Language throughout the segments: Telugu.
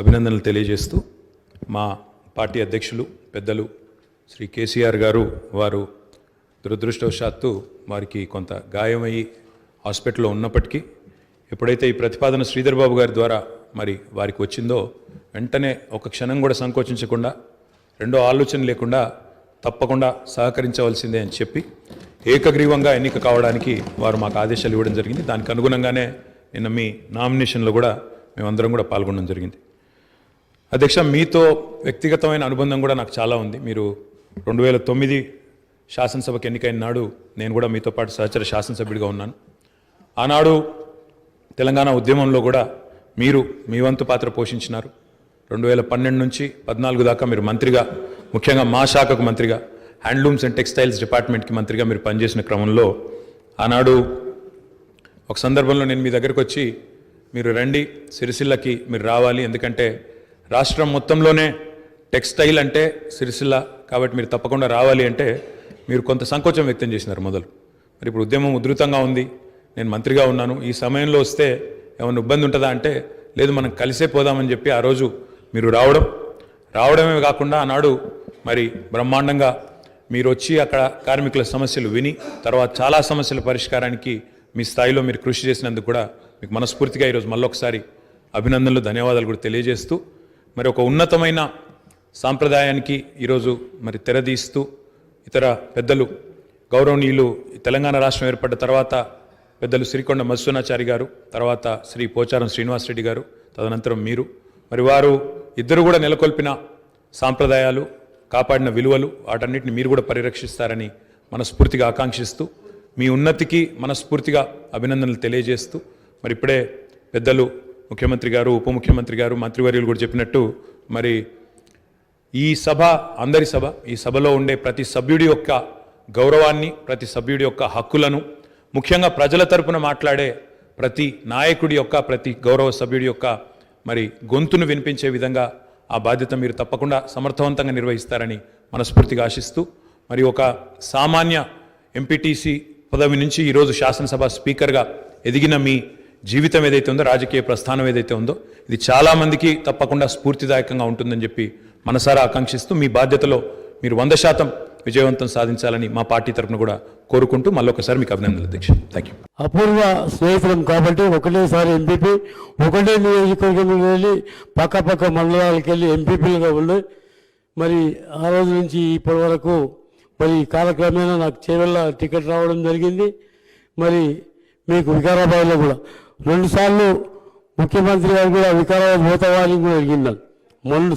అభినందనలు తెలియజేస్తూ మా పార్టీ అధ్యక్షులు పెద్దలు శ్రీ కేసీఆర్ గారు వారు దురదృష్టవశాత్తు వారికి కొంత గాయమయ్యి హాస్పిటల్లో ఉన్నప్పటికీ ఎప్పుడైతే ఈ ప్రతిపాదన శ్రీధర్ బాబు గారి ద్వారా మరి వారికి వచ్చిందో వెంటనే ఒక క్షణం కూడా సంకోచించకుండా రెండో ఆలోచన లేకుండా తప్పకుండా సహకరించవలసిందే అని చెప్పి ఏకగ్రీవంగా ఎన్నిక కావడానికి వారు మాకు ఆదేశాలు ఇవ్వడం జరిగింది. దానికి అనుగుణంగానే నిన్న మీ నామినేషన్లో కూడా మేమందరం కూడా పాల్గొనడం జరిగింది. అధ్యక్ష, మీతో వ్యక్తిగతమైన అనుబంధం కూడా నాకు చాలా ఉంది. మీరు 2009 శాసనసభకు ఎన్నికైన నాడు నేను కూడా మీతో పాటు సహచర శాసనసభ్యుడిగా ఉన్నాను. ఆనాడు తెలంగాణ ఉద్యమంలో కూడా మీరు మీ వంతు పాత్ర పోషించినారు. 2012 నుంచి 14 దాకా మీరు మంత్రిగా, ముఖ్యంగా మా శాఖకు మంత్రిగా, హ్యాండ్లూమ్స్ అండ్ టెక్స్టైల్స్ డిపార్ట్మెంట్కి మంత్రిగా మీరు పనిచేసిన క్రమంలో ఆనాడు ఒక సందర్భంలో నేను మీ దగ్గరకు వచ్చి మీరు రండి, సిరిసిల్లకి మీరు రావాలి, ఎందుకంటే రాష్ట్రం మొత్తంలోనే టెక్స్టైల్ అంటే సిరిసిల్ల కాబట్టి మీరు తప్పకుండా రావాలి అంటే మీరు కొంత సంకోచం వ్యక్తం చేసినారు మొదలు. మరి ఇప్పుడు ఉద్యమం ఉధృతంగా ఉంది, నేను మంత్రిగా ఉన్నాను, ఈ సమయంలో వస్తే ఏమైనా ఇబ్బంది ఉంటుందా అంటే లేదు, మనం కలిసే పోదామని చెప్పి ఆ రోజు మీరు రావడమే కాకుండా ఆనాడు మరి బ్రహ్మాండంగా మీరు వచ్చి అక్కడ కార్మికుల సమస్యలు విని తర్వాత చాలా సమస్యల పరిష్కారానికి మీ స్థాయిలో మీరు కృషి చేసినందుకు కూడా మీకు మనస్ఫూర్తిగా ఈరోజు మళ్ళొకసారి అభినందనలు, ధన్యవాదాలు కూడా తెలియజేస్తూ మరి ఒక ఉన్నతమైన సాంప్రదాయానికి ఈరోజు మరి తెరదీస్తూ ఇతర పెద్దలు గౌరవనీయులు తెలంగాణ రాష్ట్రం ఏర్పడ్డ తర్వాత పెద్దలు శ్రీకొండ మధుసూదనాచారి గారు, తర్వాత శ్రీ పోచారం శ్రీనివాసరెడ్డి గారు, తదనంతరం మీరు, మరి వారు ఇద్దరు కూడా నెలకొల్పిన సాంప్రదాయాలు, కాపాడిన విలువలు, వాటన్నిటిని మీరు కూడా పరిరక్షిస్తారని మనస్ఫూర్తిగా ఆకాంక్షిస్తూ మీ ఉన్నతికి మనస్ఫూర్తిగా అభినందనలు తెలియజేస్తూ మరి ఇప్పుడే పెద్దలు ముఖ్యమంత్రి గారు, ఉప ముఖ్యమంత్రి గారు, మంత్రివర్యులు కూడా చెప్పినట్టు మరి ఈ సభ అందరి సభ, ఈ సభలో ఉండే ప్రతి సభ్యుడి యొక్క గౌరవాన్ని, ప్రతి సభ్యుడి యొక్క హక్కులను, ముఖ్యంగా ప్రజల తరపున మాట్లాడే ప్రతి నాయకుడి యొక్క, ప్రతి గౌరవ సభ్యుడి యొక్క మరి గొంతును వినిపించే విధంగా ఆ బాధ్యత మీరు తప్పకుండా సమర్థవంతంగా నిర్వహిస్తారని మనస్ఫూర్తిగా ఆశిస్తూ మరి ఒక సామాన్య ఎంపీటీసీ పదవి నుంచి ఈరోజు శాసనసభ స్పీకర్గా ఎదిగిన మీ జీవితం ఏదైతే ఉందో, రాజకీయ ప్రస్థానం ఏదైతే ఉందో, ఇది చాలామందికి తప్పకుండా స్ఫూర్తిదాయకంగా ఉంటుందని చెప్పి మనసారా ఆకాంక్షిస్తూ మీ బాధ్యతలో మీరు 100% విజయవంతం సాధించాలని మా పార్టీ తరఫున కూడా కోరుకుంటూ మళ్ళొకసారి మీకు అభినందనలు అధ్యక్ష. Thank you. అపూర్వ స్నేహితులం కాబట్టి ఒకటేసారి ఎంపీపీ, ఒకటే నియోజకవర్గంలో వెళ్ళి పక్క మండలాలకు వెళ్ళి ఎంపీపీలుగా ఉండి మరి ఆ రోజు నుంచి ఇప్పటి వరకు మరి కాలక్రమేణా నాకు చేవెళ్ళ టికెట్ రావడం జరిగింది. మరి మీకు వికారాబాద్లో కూడా 2 సార్లు ముఖ్యమంత్రి గారు కూడా వికారాబాద్ పోతావాలని కూడా అడిగినాను. మొన్న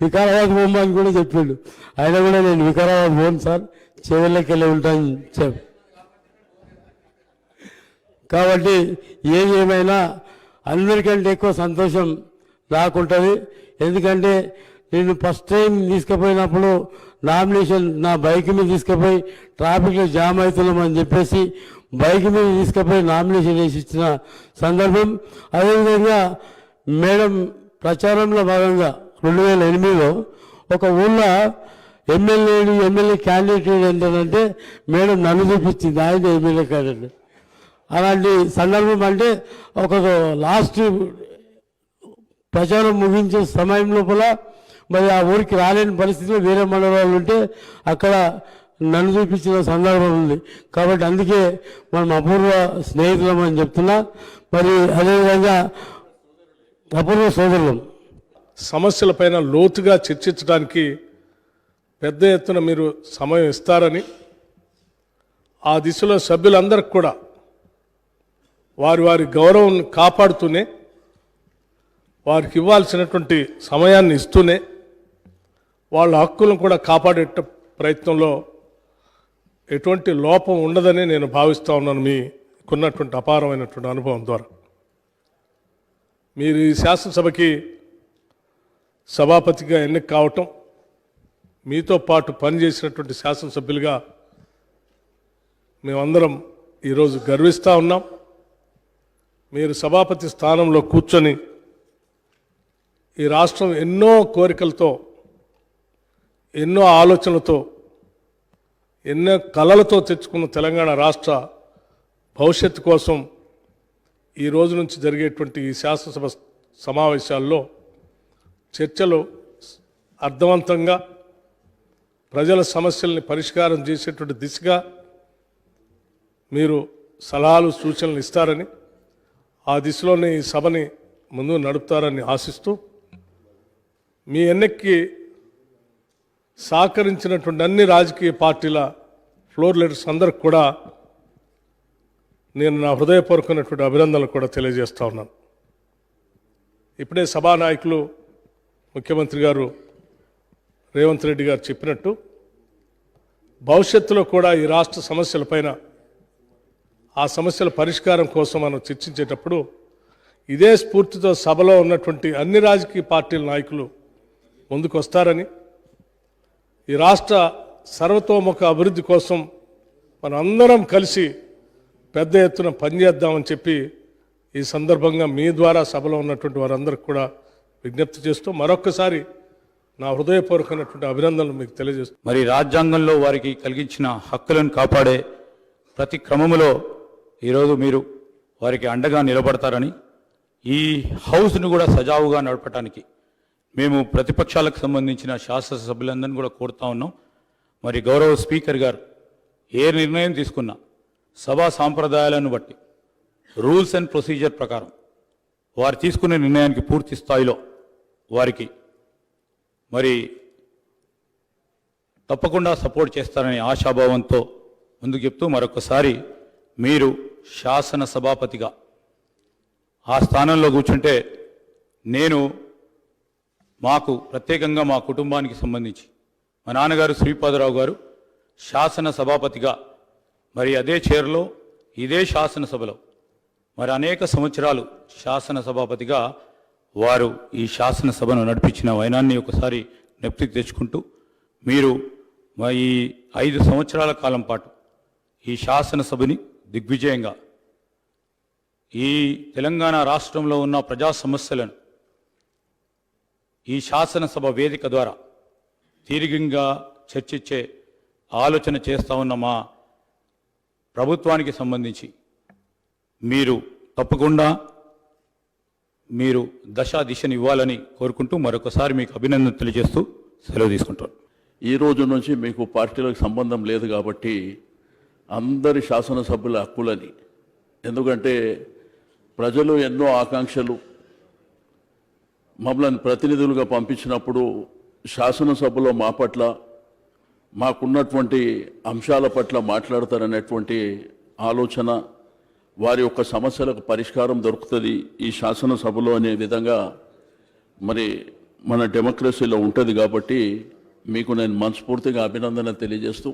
వికారాబాద్ పోమని కూడా చెప్పిండు. ఆయన కూడా నేను వికారాబాద్ పోను సార్, చేవెళ్ళకి వెళ్ళి ఉంటాను చెప్పు. కాబట్టి ఏమైనా అందరికంటే ఎక్కువ సంతోషం నాకుంటుంది. ఎందుకంటే నేను ఫస్ట్ టైం తీసుకుపోయినప్పుడు నామినేషన్ నా బైక్ మీద తీసుకుపోయి ట్రాఫిక్లో జామ్ అవుతున్నామని చెప్పేసి బైక్ మీద తీసుకుపోయి నామినేషన్ వేసి ఇచ్చిన సందర్భం. అదేవిధంగా మేడం ప్రచారంలో భాగంగా 2008లో ఒక ఊళ్ళో ఎమ్మెల్యే క్యాండిడేట్ ఏంటంటే మేడం నన్ను చూపించింది, ఆయన ఎమ్మెల్యే క్యాండిడేట్. అలాంటి సందర్భం అంటే ఒక లాస్ట్ ప్రచారం ముగించే సమయం లోపల మరి ఆ ఊరికి రాలేని పరిస్థితిలో వేరే మండలాలు ఉంటే అక్కడ నన్ను చూపించిన సందర్భం ఉంది. కాబట్టి అందుకే మనం అపూర్వ స్నేహితులం అని చెప్తున్నా. మరి అదేవిధంగా అపూర్వ సోదరులం. సమస్యలపైన లోతుగా చర్చించడానికి పెద్ద ఎత్తున మీరు సమయం ఇస్తారని, ఆ దిశలో సభ్యులందరికీ కూడా వారి గౌరవం కాపాడుతూనే, వారికి ఇవ్వాల్సినటువంటి సమయాన్ని ఇస్తూనే, వాళ్ళ హక్కులను కూడా కాపాడే ప్రయత్నంలో ఎటువంటి లోపం ఉండదని నేను భావిస్తూ ఉన్నాను. మీకున్నటువంటి అపారమైనటువంటి అనుభవం ద్వారా మీరు ఈ శాసనసభకి సభాపతిగా ఎన్నిక కావటం, మీతో పాటు పనిచేసినటువంటి శాసనసభ్యులుగా మేమందరం ఈరోజు గర్విస్తూ ఉన్నాం. మీరు సభాపతి స్థానంలో కూర్చొని ఈ రాష్ట్రం ఎన్నో కోరికలతో, ఎన్నో ఆలోచనలతో, ఎన్నో కలలతో తెచ్చుకున్న తెలంగాణ రాష్ట్ర భవిష్యత్తు కోసం ఈ రోజు నుంచి జరిగేటువంటి ఈ శాసనసభ సమావేశాల్లో చర్చలు అర్థవంతంగా ప్రజల సమస్యల్ని పరిష్కారం చేసేటువంటి దిశగా మీరు సలహాలు సూచనలు ఇస్తారని, ఆ దిశలోనే ఈ సభని ముందు నడుపుతారని ఆశిస్తూ, మీ ఎన్నికకి సహకరించినటువంటి అన్ని రాజకీయ పార్టీల ఫ్లోర్ లీడర్స్ అందరికి కూడా నేను నా హృదయపూర్వకమైనటువంటి అభినందనలు కూడా తెలియజేస్తా ఉన్నాను. ఇప్పుడే సభానాయకులు ముఖ్యమంత్రి గారు రేవంత్ రెడ్డి గారు చెప్పినట్టు భవిష్యత్తులో కూడా ఈ రాష్ట్ర సమస్యలపైన, ఆ సమస్యల పరిష్కారం కోసం మనం చర్చించేటప్పుడు ఇదే స్ఫూర్తితో సభలో ఉన్నటువంటి అన్ని రాజకీయ పార్టీల నాయకులు ముందుకు వస్తారని, ఈ రాష్ట్ర సర్వతోముఖ అభివృద్ధి కోసం మనం అందరం కలిసి పెద్ద ఎత్తున పనిచేద్దామని చెప్పి ఈ సందర్భంగా మీ ద్వారా సభలో ఉన్నటువంటి వారందరికీ కూడా విజ్ఞప్తి చేస్తూ మరొక్కసారి నా హృదయపూర్వకమైనటువంటి అభినందనలు మీకు తెలియజేస్తాను. మరి రాజ్యాంగంలో వారికి కలిగించిన హక్కులను కాపాడే ప్రతి క్రమములో ఈరోజు మీరు వారికి అండగా నిలబడతారని, ఈ హౌస్ను కూడా సజావుగా నడపడానికి మేము ప్రతిపక్షాలకు సంబంధించిన శాసనసభ్యులందరినీ కూడా కోరుతా ఉన్నాం. మరి గౌరవ స్పీకర్ గారు ఏ నిర్ణయం తీసుకున్నా సభా సాంప్రదాయాలను బట్టి, రూల్స్ అండ్ ప్రొసీజర్ ప్రకారం వారు తీసుకునే నిర్ణయానికి పూర్తి స్థాయిలో వారికి మరి తప్పకుండా సపోర్ట్ చేస్తారని ఆశాభావంతో ముందుకు చెప్తూ, మరొకసారి మీరు శాసన సభాపతిగా ఆ స్థానంలో కూర్చుంటే నేను మాకు ప్రత్యేకంగా మా కుటుంబానికి సంబంధించి మా నాన్నగారు శ్రీపాదరావు గారు శాసన సభాపతిగా మరి అదే చైర్లో ఇదే శాసనసభలో మరి అనేక సంవత్సరాలు శాసన సభాపతిగా వారు ఈ శాసనసభను నడిపించిన వైనాన్ని ఒకసారి జ్ఞప్తికి తెచ్చుకుంటూ, మీరు ఈ 5 సంవత్సరాల కాలం పాటు ఈ శాసనసభని దిగ్విజయంగా ఈ తెలంగాణ రాష్ట్రంలో ఉన్న ప్రజా సమస్యలను ఈ శాసనసభ వేదిక ద్వారా తీరికంగా చర్చించే ఆలోచన చేస్తూ ఉన్న మా ప్రభుత్వానికి సంబంధించి మీరు తప్పకుండా మీరు దిశని ఇవ్వాలని కోరుకుంటూ మరొకసారి మీకు అభినందన తెలియజేస్తూ సెలవు తీసుకుంటాను. ఈ రోజు నుంచి మీకు పార్టీలకు సంబంధం లేదు కాబట్టి అందరి శాసనసభ్యుల హక్కులని, ఎందుకంటే ప్రజలు ఎన్నో ఆకాంక్షలు మమ్మల్ని ప్రతినిధులుగా పంపించినప్పుడు శాసనసభలో మా పట్ల మాకున్నటువంటి అంశాల పట్ల మాట్లాడతారనేటువంటి ఆలోచన, వారి యొక్క సమస్యలకు పరిష్కారం దొరుకుతుంది ఈ శాసనసభలో అనే విధంగా మరి మన డెమోక్రసీలో ఉంటుంది. కాబట్టి మీకు నేను మనస్ఫూర్తిగా అభినందన తెలియజేస్తూ